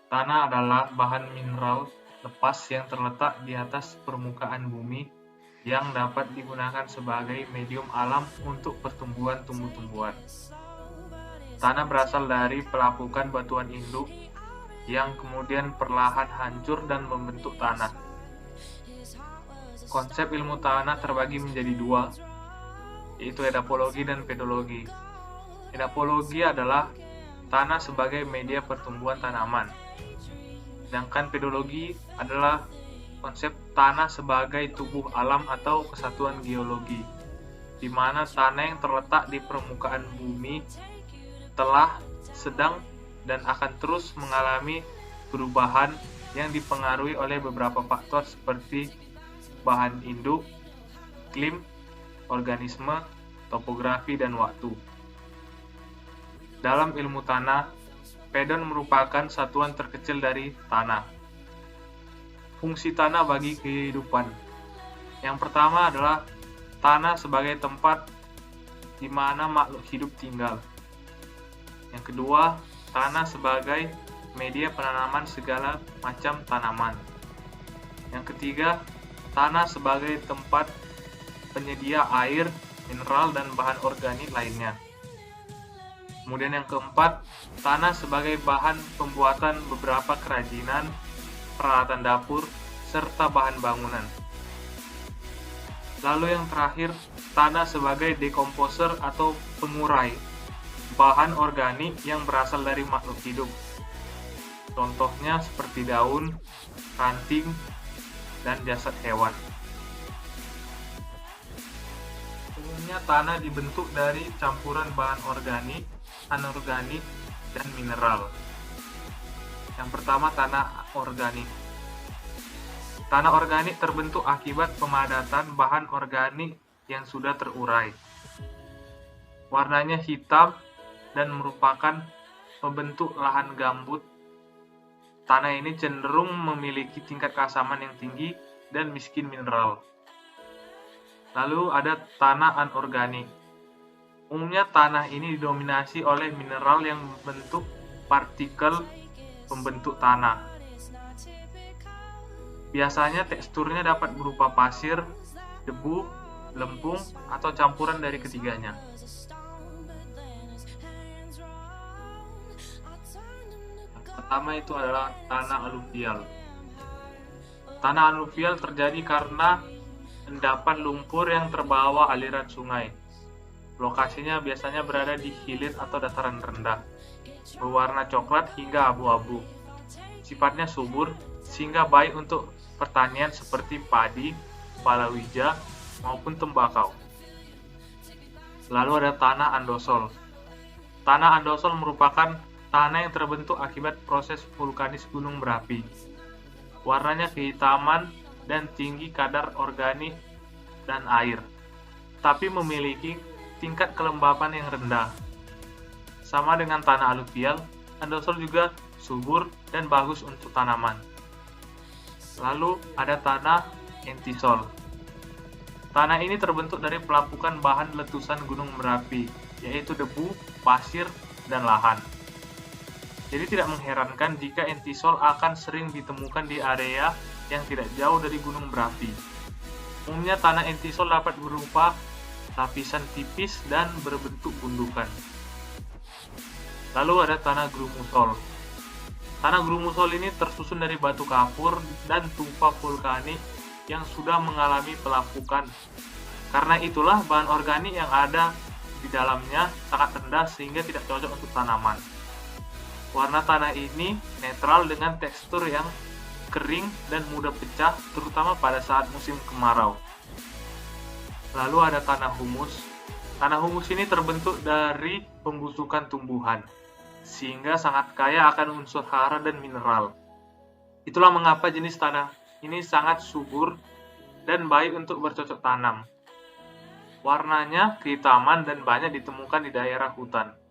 Tanah adalah bahan mineral lepas yang terletak di atas permukaan bumi yang dapat digunakan sebagai medium alam untuk pertumbuhan tumbuh-tumbuhan. Tanah berasal dari pelapukan batuan induk yang kemudian perlahan hancur dan membentuk tanah. Konsep ilmu tanah terbagi menjadi dua, yaitu edapologi dan pedologi. Edapologi adalah tanah sebagai media pertumbuhan tanaman. Sedangkan pedologi adalah konsep tanah sebagai tubuh alam atau kesatuan geologi, di mana tanah yang terletak di permukaan bumi telah, sedang, dan akan terus mengalami perubahan yang dipengaruhi oleh beberapa faktor seperti bahan induk, iklim, organisme, topografi, dan waktu. Dalam ilmu tanah, pedon merupakan satuan terkecil dari tanah. Fungsi tanah bagi kehidupan. Yang pertama adalah tanah sebagai tempat di mana makhluk hidup tinggal. Yang kedua, tanah sebagai media penanaman segala macam tanaman. Yang ketiga, tanah sebagai tempat penyedia air, mineral, dan bahan organik lainnya. Kemudian yang keempat, tanah sebagai bahan pembuatan beberapa kerajinan, peralatan dapur, serta bahan bangunan. Lalu yang terakhir, tanah sebagai dekomposer atau pengurai bahan organik yang berasal dari makhluk hidup. Contohnya seperti daun, ranting, dan jasad hewan. Umumnya tanah dibentuk dari campuran bahan organik, anorganik, dan mineral. Yang pertama, tanah organik. Tanah organik terbentuk akibat pemadatan bahan organik yang sudah terurai. Warnanya hitam dan merupakan pembentuk lahan gambut. Tanah ini cenderung memiliki tingkat keasaman yang tinggi dan miskin mineral. Lalu ada tanah anorganik. Umumnya tanah ini didominasi oleh mineral yang membentuk partikel pembentuk tanah. Biasanya teksturnya dapat berupa pasir, debu, lempung, atau campuran dari ketiganya. Pertama itu adalah tanah aluvial. Tanah aluvial terjadi karena endapan lumpur yang terbawa aliran sungai. Lokasinya biasanya berada di hilir atau dataran rendah, berwarna coklat hingga abu-abu. Sifatnya subur sehingga baik untuk pertanian seperti padi, palawija, maupun tembakau. Lalu ada tanah andosol. Tanah andosol merupakan tanah yang terbentuk akibat proses vulkanis gunung berapi. Warnanya kehitaman dan tinggi kadar organik dan air, tapi memiliki tingkat kelembapan yang rendah. Sama dengan tanah aluvial, andosol juga subur dan bagus untuk tanaman. Lalu ada tanah entisol. Tanah ini terbentuk dari pelapukan bahan letusan gunung berapi, yaitu debu, pasir, dan lahan. Jadi tidak mengherankan jika entisol akan sering ditemukan di area yang tidak jauh dari gunung berapi. Umumnya tanah entisol dapat berupa lapisan tipis dan berbentuk gundukan. Lalu ada tanah grumusol. Tanah grumusol ini tersusun dari batu kapur dan tufa vulkanik yang sudah mengalami pelapukan. Karena itulah bahan organik yang ada di dalamnya sangat rendah sehingga tidak cocok untuk tanaman. Warna tanah ini netral dengan tekstur yang kering dan mudah pecah, terutama pada saat musim kemarau. Lalu ada tanah humus. Tanah humus ini terbentuk dari pembusukan tumbuhan, sehingga sangat kaya akan unsur hara dan mineral. Itulah mengapa jenis tanah ini sangat subur dan baik untuk bercocok tanam. Warnanya kehitaman dan banyak ditemukan di daerah hutan.